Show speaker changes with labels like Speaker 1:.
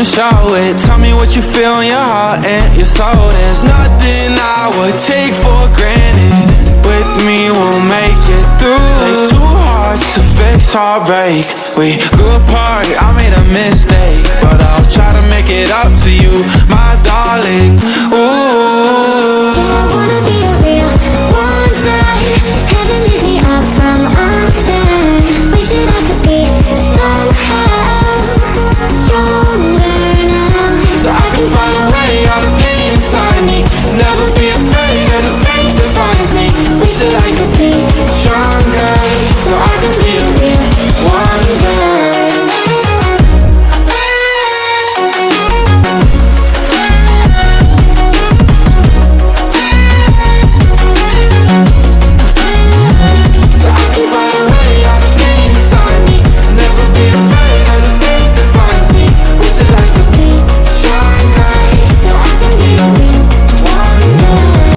Speaker 1: and show it. Tell me what you feel in your heart and your soul. There's nothing I would take for granted. With me we'll make it through. Takes two hearts to fix heartbreak. We grew apart, I made a mistake, but I'll try to make it up to you, my darling.